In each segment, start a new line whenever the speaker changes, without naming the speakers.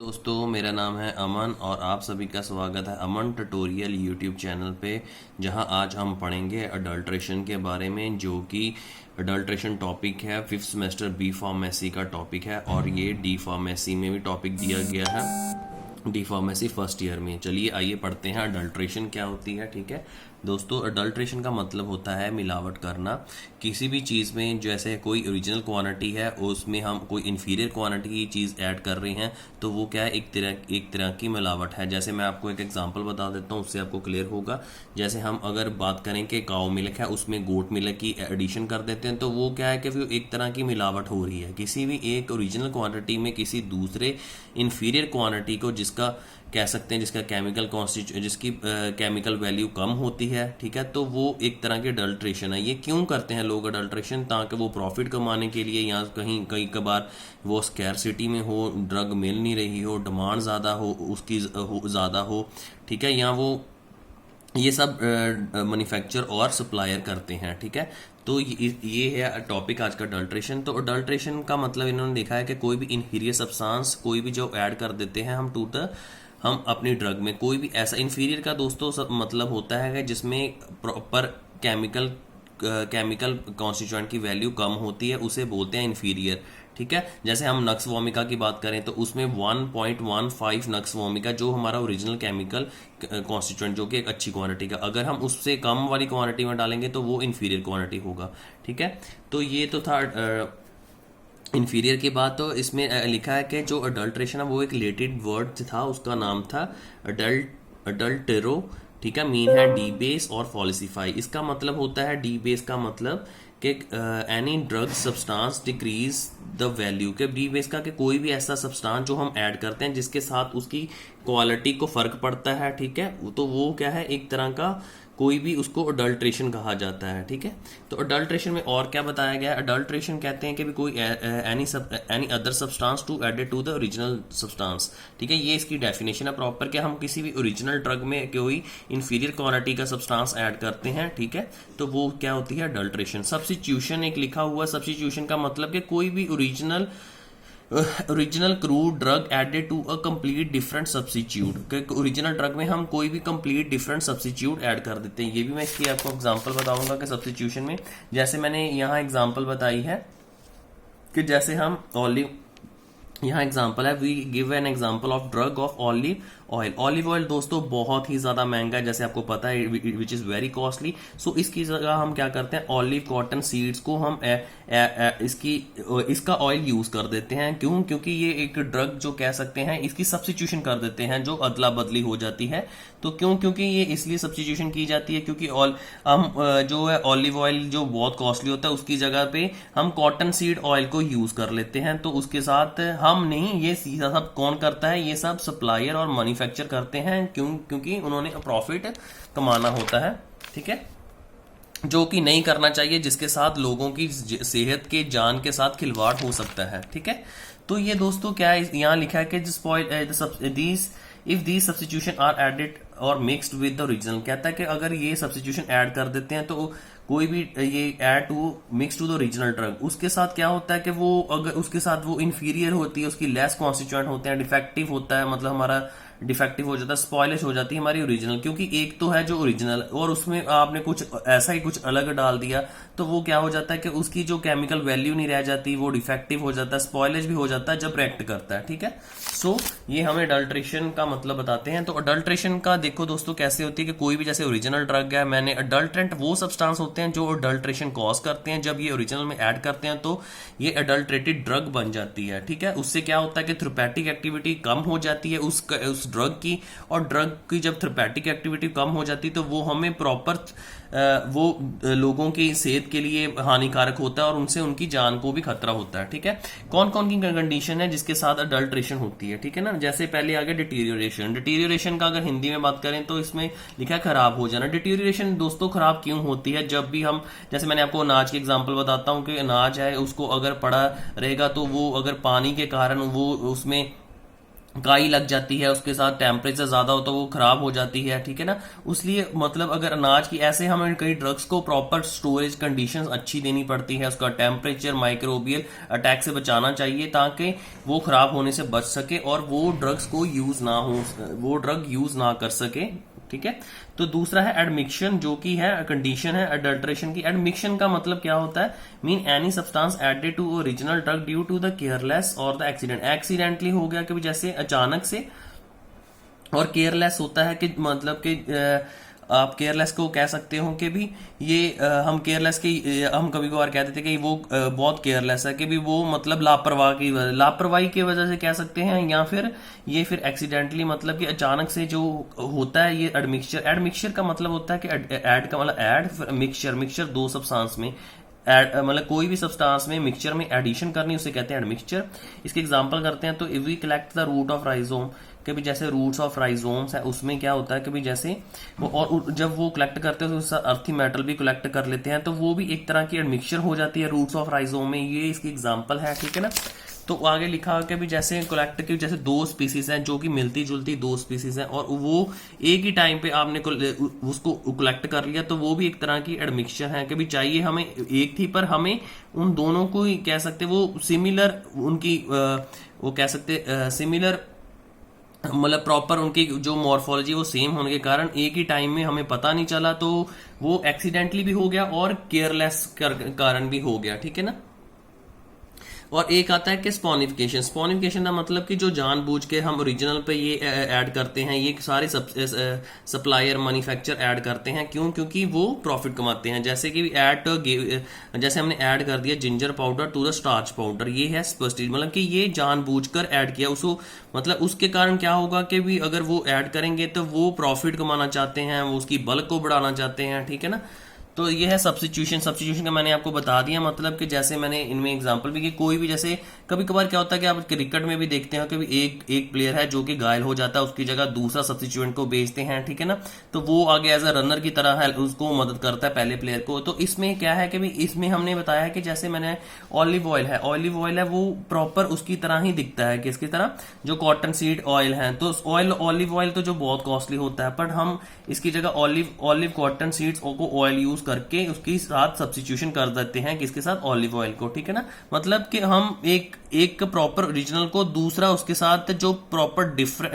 दोस्तों, मेरा नाम है अमन और आप सभी का स्वागत है अमन ट्यूटोरियल यूट्यूब चैनल पे। जहां आज हम पढ़ेंगे अडल्ट्रेशन के बारे में, जो कि अडल्ट्रेशन टॉपिक है 5th सेमेस्टर बी फार्मेसी का टॉपिक है और ये डी फार्मेसी में भी टॉपिक दिया गया है, डी फार्मेसी फर्स्ट ईयर में। चलिए आइए पढ़ते हैं अडल्ट्रेशन क्या होती है। ठीक है दोस्तों, अडल्ट्रेशन का मतलब होता है मिलावट करना किसी भी चीज़ में। जैसे कोई ओरिजिनल क्वांटिटी है उसमें हम कोई इन्फीरियर क्वांटिटी की चीज़ ऐड कर रहे हैं तो वो क्या है, एक तरह की मिलावट है। जैसे मैं आपको एक एग्जांपल बता देता हूँ, उससे आपको क्लियर होगा। जैसे हम अगर बात करें कि काऊ मिल्क है, उसमें गोट मिल्क की एडिशन कर देते हैं तो वो क्या है कि वो एक तरह की मिलावट हो रही है। किसी भी एक ओरिजिनल क्वांटिटी में किसी दूसरे इन्फीरियर क्वांटिटी को, जिसका कह सकते हैं जिसका जिसकी केमिकल वैल्यू कम होती है, ठीक है, तो वो एक तरह की अडल्ट्रेशन है। ये क्यों करते हैं लोग अडल्ट्रेशन? ताकि वो प्रॉफिट कमाने के लिए, या कहीं कई कबार वो स्कैरसिटी में हो, ड्रग मिल नहीं रही हो, डिमांड ज़्यादा हो, उसकी ज़्यादा हो, ठीक है, या वो ये सब मैन्युफैक्चर और सप्लायर करते हैं। ठीक है, तो ये है टॉपिक आज का अडल्ट्रेशन। तो अडल्ट्रेशन का मतलब इन्होंने देखा है कि कोई भी इन्फीरियर सब्सटेंस, कोई भी जो ऐड कर देते हैं हम अपनी ड्रग में, कोई भी ऐसा इन्फीरियर का दोस्तों सब मतलब होता है कि जिसमें प्रॉपर केमिकल कॉन्स्टिट्यूएंट की वैल्यू कम होती है, उसे बोलते हैं इन्फीरियर। ठीक है, जैसे हम नक्स वोमिका की बात करें तो उसमें 1.15 नक्स वोमिका जो हमारा ओरिजिनल केमिकल कॉन्स्टिट्यूएंट, जो कि एक अच्छी क्वांटिटी का, अगर हम उससे कम वाली क्वांटिटी में डालेंगे तो वो इन्फीरियर क्वांटिटी होगा। ठीक है, तो ये तो था इन्फीरियर की बात। तो इसमें लिखा है कि जो अडल्ट्रेशन है वो एक रिलेटेड वर्ड था, उसका नाम था अडल्टेरो। ठीक है, मीन है डी बेस और फॉलिसिफाई। इसका मतलब होता है, डी बेस का मतलब कि any drug substance decrease the value के। डी बेस का कि कोई भी ऐसा सब्सटेंस जो हम ऐड करते हैं जिसके साथ उसकी क्वालिटी को फर्क पड़ता है, ठीक है, तो वो क्या है, एक तरह का कोई भी उसको अडल्ट्रेशन कहा जाता है। ठीक है, तो अडल्ट्रेशन में और क्या बताया गया है? अडल्ट्रेशन कहते हैं कि भी कोई any other substance to added to the original substance. ठीक है, ये इसकी डेफिनेशन है प्रॉपर, कि हम किसी भी ओरिजिनल ड्रग में कोई इंफीरियर क्वांटिटी का सब्सटेंस ऐड करते हैं, ठीक है, तो वो क्या होती है, अडल्ट्रेशन। सब्स्टिट्यूशन एक लिखा हुआ, सब्स्टिट्यूशन का मतलब कि कोई भी original crude drug added to a complete different substitute. Original drug में हम कोई भी कंप्लीट डिफरेंट सब्स्टिट्यूट ऐड कर देते हैं। ये भी मैं इसकी आपको एग्जांपल बताऊंगा कि सब्स्टिट्यूशन में, जैसे मैंने यहाँ एग्जांपल बताई है कि जैसे हम ऑलिव, यहाँ एग्जांपल है, we give an example of drug of olive oil. Olive oil दोस्तों बहुत ही ज्यादा महंगा है, जैसे आपको पता है, विच इज वेरी कॉस्टली। सो इसकी जगह हम क्या करते हैं, ऑलिव कॉटन सीड्स को हम इसका ऑयल यूज कर देते हैं। क्यों? क्योंकि ये एक ड्रग जो कह सकते हैं, इसकी सब्स्टिट्यूशन कर देते हैं, जो अदला बदली हो जाती है। तो क्यों? क्योंकि ये इसलिए सब्स्टिट्यूशन की जाती है क्योंकि हम जो है ऑलिव ऑयल जो बहुत कॉस्टली होता है, उसकी जगह पे हम कॉटन सीड ऑयल को यूज कर लेते हैं। तो उसके साथ हम नहीं, ये सीधा सब कौन करता है, ये सब सप्लायर और मैन्युफैक्चर करते हैं। क्यों? क्योंकि उन्होंने प्रॉफिट कमाना होता है। ठीक है, जो कि नहीं करना चाहिए, जिसके साथ लोगों की सेहत के, जान के साथ खिलवाड़ हो सकता है। ठीक है, तो ये दोस्तों क्या है, यहाँ लिखा है कि if these substitution are added और मिक्सड विद द ओरिजिनल। कहता है कि अगर ये सब्स्टिट्यूशन ऐड कर देते हैं तो कोई भी ये add to mix to the original drug, उसके साथ क्या होता है कि वो अगर उसके साथ वो इन्फीरियर होती है, उसकी लेस कॉन्स्टिट्यूएंट होते हैं, डिफेक्टिव होता है, मतलब हमारा डिफेक्टिव हो जाता है, स्पॉइलिश हो जाती है हमारी ओरिजिनल। क्योंकि एक तो है जो ओरिजिनल और उसमें आपने कुछ ऐसा ही कुछ अलग डाल दिया, तो वो क्या हो जाता है कि उसकी जो केमिकल वैल्यू नहीं रह जाती, वो डिफेक्टिव हो जाता है, स्पॉइलिश भी हो जाता है जब रिएक्ट करता है। ठीक है, सो ये हमें अडल्ट्रेशन का मतलब बताते हैं। तो अडल्ट्रेशन का देखो दोस्तों कैसे होती है कि कोई भी जैसे ओरिजिनल ड्रग है, मैंने अडल्ट्रेंट वो सब्सटेंस होते हैं जो अडल्ट्रेशन कॉज करते हैं। जब ये ओरिजिनल में ऐड करते हैं तो ये अडल्ट्रेटेड ड्रग बन जाती है। ठीक है, उससे क्या होता है कि थेरेपेटिक एक्टिविटी कम हो जाती है उस ड्रग की, और ड्रग की जब थेरेपेटिक एक्टिविटी कम हो जाती है तो वो हमें प्रॉपर वो लोगों की सेहत के लिए हानिकारक होता है और उनसे उनकी जान को भी खतरा होता है। ठीक है, कौन कौन की कंडीशन है जिसके साथ अडल्ट्रेशन होती है? ठीक है ना, जैसे पहले आ गया डिटीरियोरेशन। डिटीरियोरेशन का अगर हिंदी में बात करें तो इसमें लिखा है खराब हो जाना। डिटीरियोरेशन दोस्तों खराब क्यों होती है? जब भी हम, जैसे मैंने आपको अनाज की एग्जांपल बताता हूं कि अनाज है, उसको अगर पड़ा रहेगा तो वो अगर पानी के कारण वो उसमें काई लग जाती है, उसके साथ टेम्परेचर ज्यादा हो तो वो खराब हो जाती है, ठीक है ना। उसलिए मतलब अगर अनाज की ऐसे हमें कई ड्रग्स को प्रॉपर स्टोरेज कंडीशंस अच्छी देनी पड़ती है, उसका टेम्परेचर माइक्रोबियल अटैक से बचाना चाहिए ताकि वो खराब होने से बच सके और वो ड्रग्स को यूज ना हो, वो ड्रग यूज ना कर सके, ठीक है। तो दूसरा है एडमिक्शन, जो कि है कंडीशन है अडल्ट्रेशन की। एडमिक्शन का मतलब क्या होता है, mean any substance added to original drug due to the careless और द एक्सीडेंट। एक्सीडेंटली हो गया कभी जैसे अचानक से, और केयरलेस होता है कि मतलब कि आप केयरलेस को कह सकते हो कि भी ये हम केयरलेस की हम कभी कभार कहते थे कि वो बहुत केयरलेस है, कि भी वो मतलब लापरवाही की वजह से कह सकते हैं, या फिर ये फिर एक्सीडेंटली मतलब कि अचानक से जो होता है ये एडमिक्सचर। एडमिक्सचर का मतलब होता है कि एड का मतलब एड, मिक्सचर दो सब्सटेंस में मतलब कोई भी सब्सटेंस में मिक्सचर में एडिशन करनी उसे कहते हैं एडमिक्सचर। इसके एग्जांपल करते हैं तो if we collect the root of rhizome, कि भी जैसे रूट्स ऑफ राइजोम्स है उसमें क्या होता है कि भी जैसे वो, और जब वो कलेक्ट करते हैं तो उसका अर्थी मेटल भी कलेक्ट कर लेते हैं, तो वो भी एक तरह की एडमिक्सचर हो जाती है रूट्स ऑफ राइजोम में। ये इसकी एग्जांपल है, ठीक है ना। तो आगे लिखा कि भी जैसे कलेक्ट की जैसे दो स्पीसीज हैं जो कि मिलती जुलती दो स्पीसीज हैं और वो एक ही टाइम पे आपने उसको कलेक्ट कर लिया, तो वो भी एक तरह की एडमिक्सचर है कि भी चाहिए हमें एक थी पर हमें उन दोनों को ही कह सकते वो सिमिलर उनकी वो कह सकते सिमिलर मतलब प्रॉपर उनकी जो मॉर्फोलॉजी वो सेम होने के कारण एक ही टाइम में हमें पता नहीं चला, तो वो एक्सीडेंटली भी हो गया और केयरलेस कारण भी हो गया, ठीक है ना। और एक आता है कि स्पॉनिफिकेशन। स्पॉनिफिकेशन का मतलब कि जो जानबूझ के हम ओरिजिनल पे ये ऐड करते हैं, ये सारे सप्लायर मैन्युफैक्चर ऐड करते हैं, क्यों, क्योंकि वो प्रॉफिट कमाते हैं। जैसे कि जैसे हमने ऐड कर दिया ginger powder to the starch powder, ये है स्पष्टीज, मतलब कि ये जानबूझकर ऐड किया उसको, मतलब उसके कारण क्या होगा कि भी अगर वो ऐड करेंगे तो वो प्रॉफिट कमाना चाहते हैं, वो उसकी बल्क को बढ़ाना चाहते हैं, ठीक है ना। तो ये है सब्स्टिट्यूशन। सब्स्टिट्यूशन का मैंने आपको बता दिया, मतलब कि जैसे मैंने इनमें एग्जांपल भी कि कोई भी जैसे कभी कभार क्या होता है कि आप क्रिकेट में भी देखते हो कि एक प्लेयर है जो कि घायल हो जाता है, उसकी जगह दूसरा सब्स्टिट्यूएंट को भेजते हैं, ठीक है ना। तो वो आगे एज अ रनर की तरह है, उसको मदद करता है पहले प्लेयर को। तो इसमें क्या है कि भी इसमें हमने बताया है कि जैसे मैंने ऑलिव ऑयल है वो प्रॉपर उसकी तरह ही दिखता है, किसकी तरह, जो कॉटन सीड ऑयल है। तो ऑलिव ऑयल तो जो बहुत कॉस्टली होता है, पर हम इसकी जगह ऑलिव कॉटन सीड्स को ऑयल यूज करके उसके साथ सब्स्टिट्यूशन कर देते हैं, किसके साथ, ऑलिव ऑयल को, ठीक है ना। मतलब कि हम एक प्रॉपर ओरिजिनल को दूसरा उसके साथ जो प्रॉपर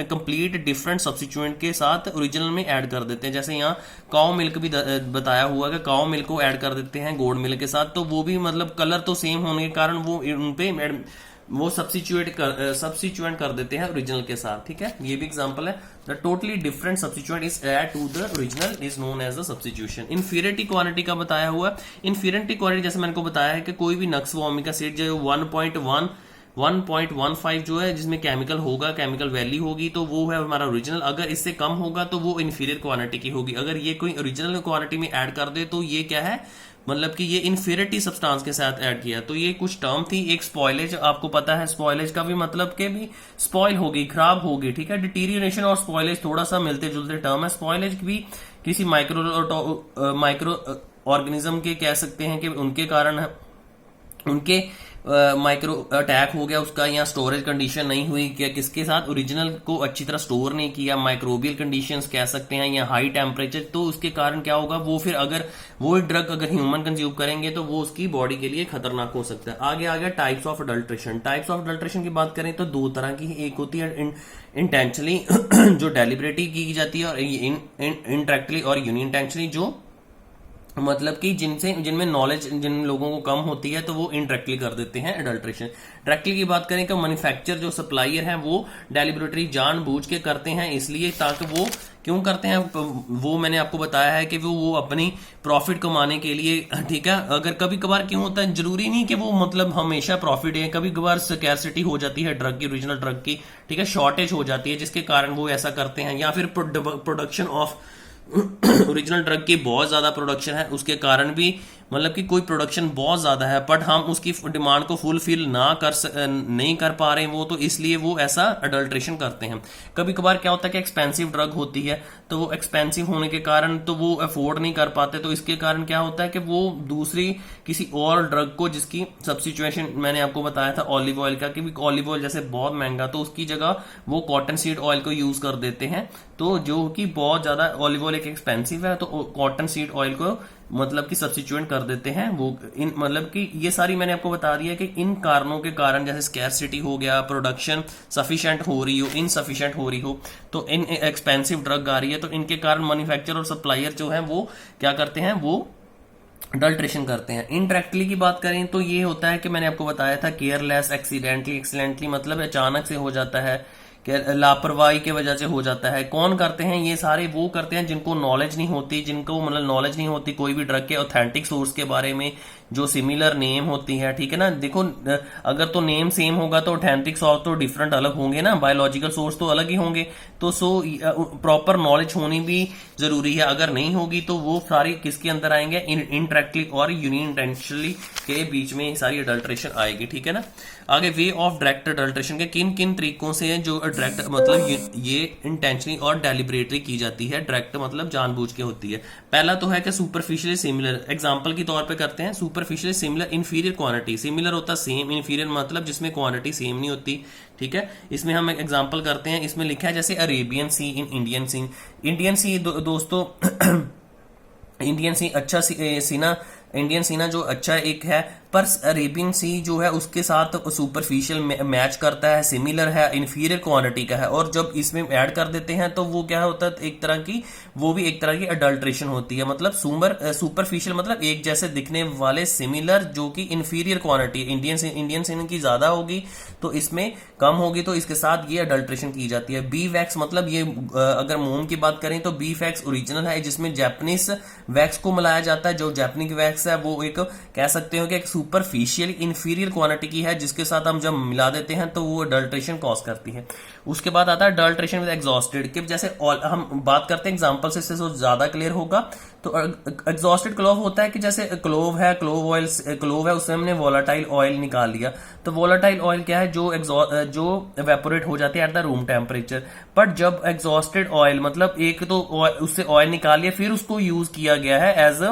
कंप्लीट डिफरेंट सब्स्टिट्यूएंट के साथ ओरिजिनल में ऐड कर देते हैं। जैसे यहाँ काउ मिल्क भी बताया हुआ कि काउ मिल्क को ऐड कर देते हैं गोड मिल्क के साथ, तो वो भी मतलब कलर तो सेम होने के कारण वो उनपे वो सब्स्टिट्यूएंट कर देते हैं ओरिजिनल के साथ, ठीक है। ये भी एग्जांपल है। The totally different substituent is add to the original is known as the substitution. Inferiority quantity का बताया हुआ। इन्फीरियरिटी क्वांटिटी जैसे मैंने को बताया है कि कोई भी नक्स वोमिक एसिड जो 1.15 जो है जिसमें केमिकल होगा, केमिकल वैल्यू होगी, तो वो है हमारा ओरिजिनल। अगर इससे कम होगा तो वो इन्फीरियर क्वांटिटी की होगी। अगर ये कोई ओरिजिनल क्वांटिटी में ऐड कर दे तो ये क्या है, मतलब कि ये इन्फीरियरिटी सब्सटेंस के साथ ऐड किया। तो ये कुछ टर्म थी। एक स्पॉइलेज, आपको पता है स्पॉइलेज का भी मतलब कि भी स्पॉइल होगी, खराब होगी, ठीक है। डिटीरियरेशन और स्पॉइलेज थोड़ा सा मिलते जुलते टर्म है। स्पॉइलेज भी किसी माइक्रो ऑर्गेनिज्म के कह सकते हैं कि उनके कारण उनके माइक्रो अटैक हो गया उसका, या स्टोरेज कंडीशन नहीं हुई, क्या किसके साथ, ओरिजिनल को अच्छी तरह स्टोर नहीं किया, माइक्रोबियल कंडीशंस कह सकते हैं, या हाई टेम्परेचर, तो उसके कारण क्या होगा, वो फिर अगर वो ड्रग अगर ह्यूमन कंज्यूम करेंगे तो वो उसकी बॉडी के लिए खतरनाक हो सकता है। आगे आ गया types of adulteration. Types of adulteration की बात करें तो दो तरह की, एक होती है इंटेंशनली जो डेलिबरेटली की जाती है, और इनडायरेक्टली और यूनिइंटेंशनली जो मतलब कि जिनमें नॉलेज जिन लोगों को कम होती है तो वो इनडायरेक्टली कर देते हैं अडल्ट्रेशन। डायरेक्टली की बात करें तो मैन्युफैक्चर जो सप्लायर हैं वो डेलिबरेटली जानबूझ के करते हैं, इसलिए ताकि वो क्यों करते हैं वो मैंने आपको बताया है कि वो अपनी प्रॉफिट कमाने के लिए, ठीक है। अगर कभी कभार क्यों होता है, जरूरी नहीं कि वो मतलब हमेशा प्रॉफिट है, कभी कभार स्कैरसिटी हो जाती है ड्रग की, ओरिजिनल ड्रग की, ठीक है, शॉर्टेज हो जाती है जिसके कारण वो ऐसा करते हैं, या फिर प्रोडक्शन ऑफ ओरिजिनल ड्रग की बहुत ज्यादा प्रोडक्शन है उसके कारण भी मतलब कि कोई प्रोडक्शन बहुत ज्यादा है बट हम उसकी डिमांड को फुलफिल नहीं कर पा रहे हैं वो, तो इसलिए वो ऐसा अडल्ट्रेशन करते हैं। कभी कभार क्या होता है कि एक्सपेंसिव ड्रग होती है, तो वो एक्सपेंसिव होने के कारण तो वो अफोर्ड नहीं कर पाते, तो इसके कारण क्या होता है कि वो दूसरी किसी और ड्रग को, जिसकी सब्स्टिट्यूशन मैंने आपको बताया था ऑलिव ऑयल का, कि ऑलिव ऑयल जैसे बहुत महंगा, तो उसकी जगह वो कॉटन सीड ऑयल को यूज कर देते हैं। तो जो कि बहुत ज्यादा, ऑलिव ऑयल एक एक्सपेंसिव है, तो कॉटन सीड ऑयल को मतलब कि सब्स्टिट्यूट कर देते हैं वो। इन मतलब कि ये सारी मैंने आपको बता दिया कि इन कारणों के कारण, जैसे स्कैरसिटी हो गया, प्रोडक्शन सफिशिएंट हो रही हो, इनसफिशिएंट हो रही हो, तो इन एक्सपेंसिव ड्रग आ रही है, तो इनके कारण मैन्युफैक्चरर और सप्लायर जो है वो क्या करते हैं, वो अडल्ट्रेशन करते हैं। इनडायरेक्टली की बात करें तो ये होता है कि मैंने आपको बताया था केयरलेस, एक्सीडेंटली मतलब अचानक से हो जाता है, लापरवाही के वजह से हो जाता है। कौन करते हैं ये सारे? वो करते हैं जिनको नॉलेज नहीं होती, जिनको मतलब नॉलेज नहीं होती कोई भी ड्रग के ऑथेंटिक सोर्स के बारे में, जो सिमिलर नेम होती है, ठीक है ना। देखो अगर तो नेम सेम होगा तो ऑथेंटिक सोर्स तो डिफरेंट अलग होंगे ना, बायोलॉजिकल सोर्स तो अलग ही होंगे, तो प्रॉपर नॉलेज होनी भी जरूरी है। अगर नहीं होगी तो वो सारी किसके अंदर आएंगे? इनडायरेक्टली और यूनिइंटेंशनली के बीच में सारी अडल्ट्रेशन आएगी, ठीक है ना। आगे वे ऑफ डायरेक्ट अडल्ट्रेशन के किन किन तरीकों से है जो डायरेक्ट मतलब ये इंटेंशनली और डेलिबरेटली की जाती है। डायरेक्ट मतलब जानबूझ के होती है। पहला तो है कि सुपरफिशियली सिमिलर, एग्जांपल के तौर पे करते हैं। Superficially similar, inferior quantity, similar होता सेम, इन्फीरियर मतलब जिसमें क्वांटिटी सेम नहीं होती, ठीक है। इसमें हम एक एग्जांपल करते हैं, इसमें लिखा है जैसे Arabian sea in Indian sea. Indian sea दोस्तों इंडियन सी अच्छा सीना, इंडियन सीना जो अच्छा एक है, पर अरेबियन सी जो है उसके साथ सुपरफिशियल मैच करता है, सिमिलर है, इन्फीरियर क्वांटिटी का है, और जब इसमें ऐड कर देते हैं तो वो क्या होता है, एक तरह की, वो भी एक तरह की अडल्ट्रेशन होती है। मतलब सुपरफिशियल मतलब एक जैसे दिखने वाले, सिमिलर जो कि इन्फीरियर क्वांटिटी, इंडियन सीन की ज्यादा होगी तो इसमें कम होगी, तो इसके साथ ये अडल्ट्रेशन की जाती है। बी वैक्स मतलब ये अगर मोम की बात करें तो बी वैक्स ओरिजिनल है, जिसमें जापानीज वैक्स को मिलाया जाता है। जो जापानीज वैक्स है वो एक कह सकते हो कि एक सुपरफिशियल इन्फीरियर क्वांटिटी की है, जिसके साथ हम जब मिला देते हैं तो वो अडल्ट्रेशन कॉज करती है। उसके बाद आता है अडल्ट्रेशन विद एग्जॉस्टेड, कि जैसे हम बात करते हैं एग्जांपल से, इससे ज्यादा क्लियर होगा। तो एग्जॉस्टेड क्लोव होता है कि जैसे क्लोव है, क्लोव है, उससे हमने वोलाटाइल ऑयल निकाल लिया। तो वोलाटाइल ऑयल क्या है? जो एवेपोरेट हो जाती है at the room temperature. But जब एग्जॉस्टेड ऑयल मतलब एक तो उससे ऑयल निकाल लिया, फिर उसको यूज किया गया है एज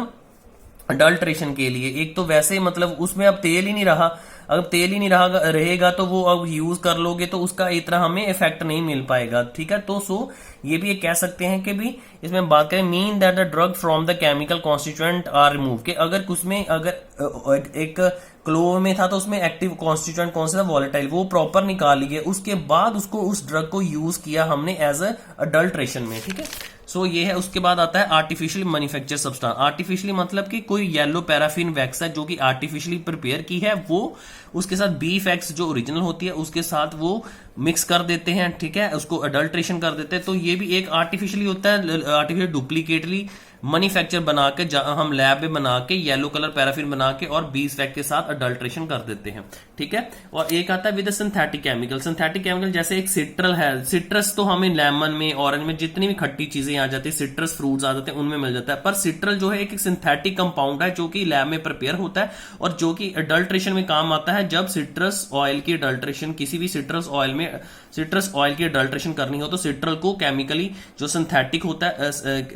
अडल्ट्रेशन के लिए। एक तो वैसे मतलब उसमें अब तेल ही नहीं रहा, अगर तेल ही नहीं रहेगा तो वो अब यूज कर लोगे तो उसका इतना हमें इफेक्ट नहीं मिल पाएगा, ठीक है। तो ये भी एक कह सकते हैं कि भी इसमें बात करें, mean that the drug from the chemical constituent are remove, के अगर उसमें अगर एक क्लोव में था तो उसमें एक्टिव कॉन्स्टिट्यूएंट कौन सा था? वॉलेटाइल, वो प्रॉपर निकाल लिए, उसके बाद उसको उस ड्रग को यूज किया हमने एज अडल्ट्रेशन में, ठीक है। सो ये है। उसके बाद आता है आर्टिफिशियली मैन्युफैक्चर सब्सटेंस। आर्टिफिशियली मतलब कि कोई येलो पैराफिन वैक्स है जो कि आर्टिफिशियली प्रिपेयर की है, वो उसके साथ बीफ वैक्स जो ओरिजिनल होती है उसके साथ वो मिक्स कर देते हैं, ठीक है, उसको अडल्ट्रेशन कर देते हैं। तो ये भी एक आर्टिफिशियली होता है, आर्टिफिशियल डुप्लीकेटली मैन्युफैक्चर बना के हम लैब में बना के येलो कलर पैराफिन बना के और बीफ वैक्स के साथ अडल्ट्रेशन कर देते हैं, ठीक है। और एक आता है with synthetic chemical. Synthetic chemical जैसे एक सिट्रल है, सिट्रस तो हमें लेमन में, ऑरेंज में, जितनी भी खट्टी चीजें आ जाती है, सिट्रस फ्रूट्स आ जाते हैं, उनमें मिल जाता है। पर सिट्रल जो है एक सिंथेटिक कंपाउंड है जो कि लैब में प्रिपेयर होता है और जो कि अडल्ट्रेशन में काम आता है। जब सिट्रस ऑयल की अडल्ट्रेशन, किसी भी सिट्रस ऑयल की अडल्ट्रेशन करनी हो तो सिट्रल को केमिकली जो सिंथेटिक होता है,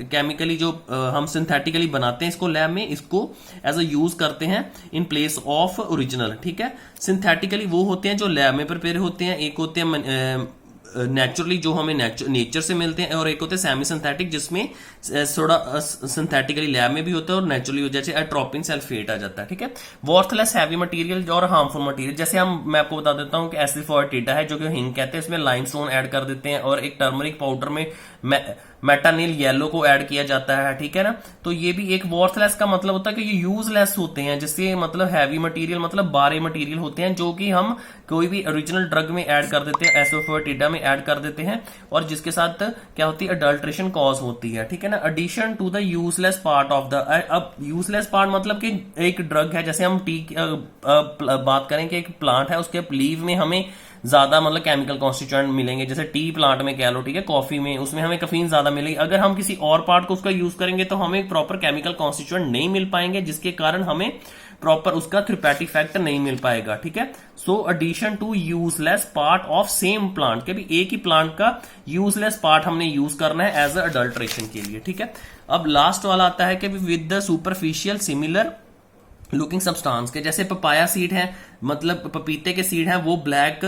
केमिकली जो हम सिंथेटिकली बनाते हैं इसको लैब में, इसको एज अ यूज करते हैं इन प्लेस ऑफ ओरिजिनल, ठीक है। सिंथेटिकली वो होते हैं जो लैब में प्रिपेयर होते हैं, एक होते हैं नेचुरली जो हमें नेचर से मिलते हैं, और एक होते हैं सेमी सिंथेटिक जिसमें थोड़ा सिंथेटिकली लैब में भी होता है और नेचुरली जैसे एट्रोपिन सल्फेट आ जाता है, ठीक है। वर्थलेस हैवी मटेरियल और हार्मफुल मटेरियल, जैसे मैं आपको बता देता हूं कि एसिफोएटिडा है जो कि हिंग कहते हैं, इसमें लाइमस्टोन ऐड कर देते हैं और एक टर्मरिक पाउडर में मेटानिल येलो को ऐड किया जाता है, ठीक है ना। तो ये भी एक वर्थलेस का मतलब होता है कि ये यूजलेस होते हैं, जिससे मतलब हैवी मटेरियल मतलब बारे मटेरियल होते हैं जो कि हम कोई भी ओरिजिनल ड्रग में ऐड कर देते हैं, एसिफोएटिडा में ऐड कर देते हैं, और जिसके साथ क्या होती है? अडल्ट्रेशन कॉज होती है, ठीक है ना। Addition to the useless part of the, अब यूजलेस पार्ट मतलब कि एक ड्रग है, जैसे हम बात करें कि एक प्लांट है, उसके लीव में हमें ज्यादा मतलब केमिकल कॉन्स्टिट्यूएंट मिलेंगे, जैसे टी प्लांट में कह लो, ठीक है, कॉफी में, उसमें हमें कैफीन ज्यादा मिलेगी। अगर हम किसी और पार्ट को उसका यूज करेंगे तो हमें प्रॉपर केमिकल कॉन्स्टिट्यूएंट नहीं मिल पाएंगे, जिसके कारण हमें प्रॉपर उसका थेरेप्यूटिक फैक्टर नहीं मिल पाएगा, ठीक है। So addition to useless part of same plant, के भी एक ही प्लांट का यूजलेस पार्ट हमने यूज करना है एज अडल्ट्रेशन के लिए, ठीक है। अब लास्ट वाला आता है कि with the superficial similar looking substance के, जैसे पपाया सीड है, मतलब पपीते के सीड हैं, वो ब्लैक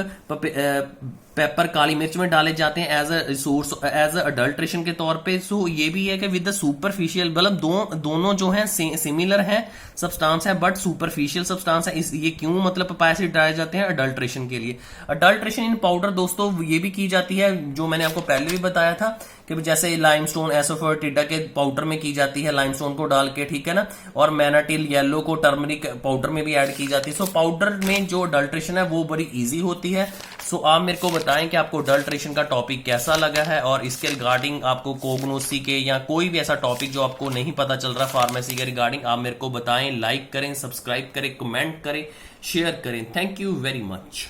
पेपर काली मिर्च में डाले जाते हैं as a source, as a adulteration के तौर पे। सो ये भी है कि विद द सुपरफिशियल, मतलब दोनों जो हैं सिमिलर हैं सब्सटेंस है, बट सुपरफिशियल सब्सटेंस है। ये क्यों मतलब पपाया सीड डाले जाते हैं? अडल्ट्रेशन के लिए। अडल्ट्रेशन इन पाउडर दोस्तों ये भी की जाती है, जो मैंने आपको पहले भी बताया था कि जैसे लाइमस्टोन एसोफोटिडा के पाउडर में की जाती है, लाइमस्टोन को डाल के, ठीक है ना, और मैनाटिल येलो को टर्मरिक पाउडर में भी ऐड की जाती है। सो पाउडर में जो अडल्ट्रेशन है वो बड़ी इजी होती है। सो आप मेरे को बताएं कि आपको अडल्ट्रेशन का टॉपिक कैसा लगा है, और इसके रिगार्डिंग आपको कोगनोसी के या कोई भी ऐसा टॉपिक जो आपको नहीं पता चल रहा फार्मेसी के रिगार्डिंग, आप मेरे को बताएं। लाइक करें, सब्सक्राइब करें, कमेंट करें, शेयर करें। Thank you very much.